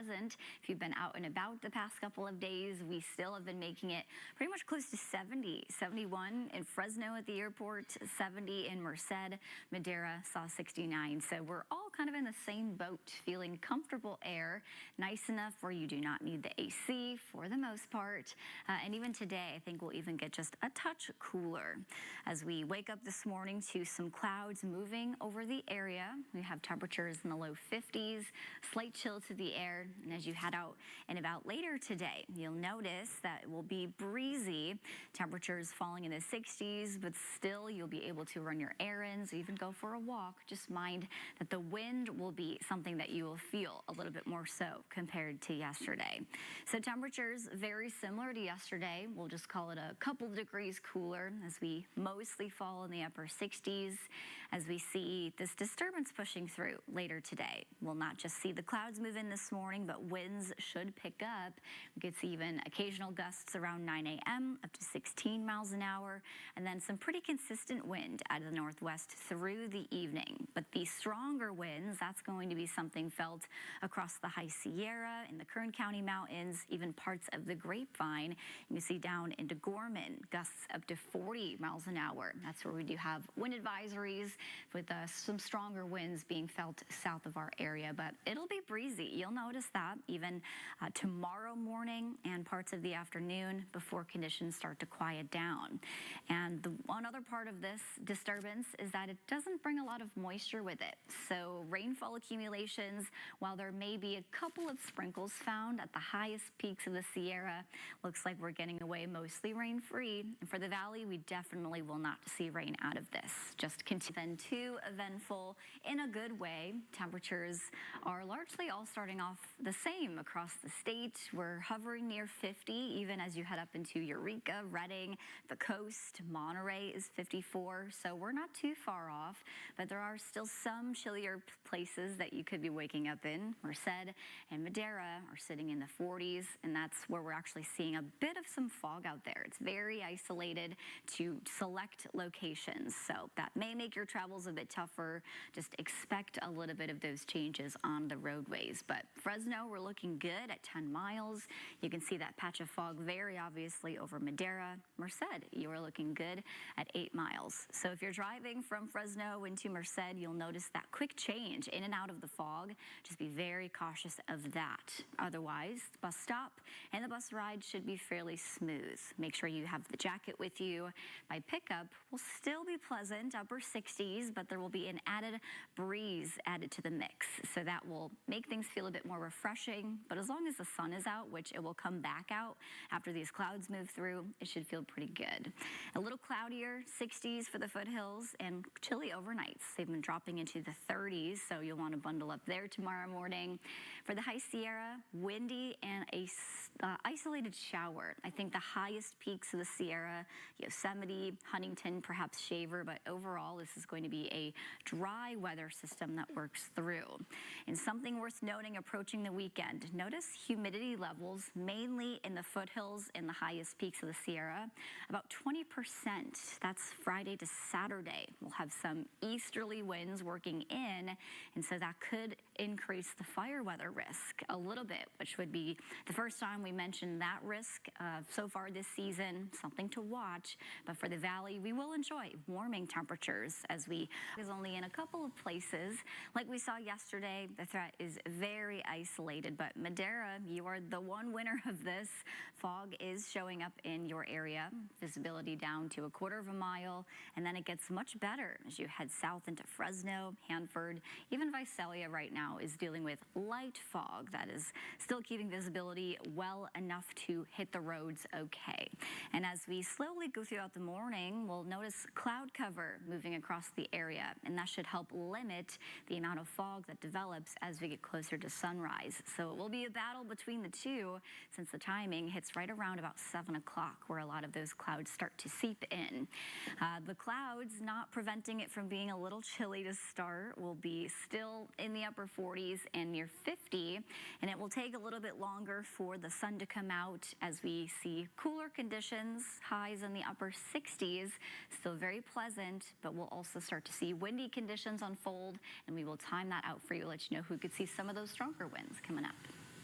pleasant. If you've been out and about the past couple of days, we still have been making it pretty much close to 70, 71 in Fresno at the airport, 70 in Merced. Madera saw 69. So we're all kind of in the same boat, feeling comfortable air, nice enough where you do not need the AC for the most part. And even today, I think we'll even get just a touch cooler. As we wake up this morning to some clouds moving over the area, we have temperatures in the low 50s, slight chill to the air. And as you head out and about later today, you'll notice that it will be breezy, temperatures falling in the 60s, but still you'll be able to run your errands, even go for a walk. Just mind that the wind will be something that you will feel a little bit more so compared to yesterday. So temperatures very similar to yesterday. We'll just call it a couple degrees cooler as we mostly fall in the upper 60s as we see this disturbance pushing through later today. We'll not just see the clouds move in this morning, but winds should pick up. We could see even occasional gusts around 9 a.m. up to 16 miles an hour, and then some pretty consistent wind out of the northwest through the evening. But the stronger winds, that's going to be something felt across the High Sierra, in the Kern County Mountains, even parts of the Grapevine. You can see down into Gorman, gusts up to 40 miles an hour. That's where we do have wind advisories with some stronger winds being felt south of our area, but it'll be breezy. You'll notice that even tomorrow morning and parts of the afternoon before conditions start to quiet down. And the one other part of this disturbance is that it doesn't bring a lot of moisture with it. So rainfall accumulations, while there may be a couple of sprinkles found at the highest peaks of the Sierra, looks like we're getting away mostly rain-free. And for the valley, we definitely will not see rain out of this. Just continue. Then too eventful in a good way. Temperatures are largely all starting off the same across the state. We're hovering near 50 even as you head up into Eureka, Redding, the coast. Monterey is 54, so we're not too far off, but there are still some chillier places that you could be waking up in. Merced and Madera are sitting in the 40s, and that's where we're actually seeing a bit of some fog out there. It's very isolated to select locations, so that may make your travels a bit tougher. Just expect a little bit of those changes on the roadways. But Fresno, we're looking good at 10 miles. You can see that patch of fog very obviously over Madera. Merced, you are looking good at 8 miles. So if you're driving from Fresno into Merced, you'll notice that quick change in and out of the fog. Just be very cautious of that. Otherwise, the bus stop and the bus ride should be fairly smooth. Make sure you have the jacket with you. By pickup, will still be pleasant, upper 60s, but there will be an added breeze added to the mix. So that will make things feel a bit more refreshing. But as long as the sun is out, which it will come back out after these clouds move through, it should feel pretty good. A little cloudier, 60s for the foothills, and chilly overnights. They've been dropping into the 30s, so you'll want to bundle up there tomorrow morning. For the High Sierra, windy and a isolated shower. I think the highest peaks of the Sierra, Yosemite, Huntington, perhaps Shaver, but overall this is going to be a dry weather system that works through. And something worth noting approaching the weekend, notice humidity levels mainly in the foothills and the highest peaks of the Sierra, about 20%. That's Friday to Saturday. We'll have some easterly winds working in, and so that could increase the fire weather risk a little bit, which would be the first time we mentioned that risk so far this season, something to watch. But for the valley, we will enjoy warming temperatures as we is only in a couple of places. Like we saw yesterday, the threat is very isolated, but Madera, you are the one winner of this. Fog is showing up in your area, visibility down to 1/4 mile, and then it gets much better as you head south into Fresno, Hanford. Even Visalia right now is dealing with light fog that is still keeping visibility well enough to hit the roads okay. And as we slowly go throughout the morning, we'll notice cloud cover moving across the area, and that should help limit the amount of fog that develops as we get closer to sunrise. So it will be a battle between the two since the timing hits right around about 7 o'clock where a lot of those clouds start to seep in. The clouds not preventing it from being a little chilly to start. Will be still in the upper 40s and near 50, and it will take a little bit longer for the sun to come out as we see cooler conditions, highs in the upper 60s, still very pleasant, but we'll also start to see windy conditions unfold, and we will time that out for you, let you know who could see some of those stronger winds coming up.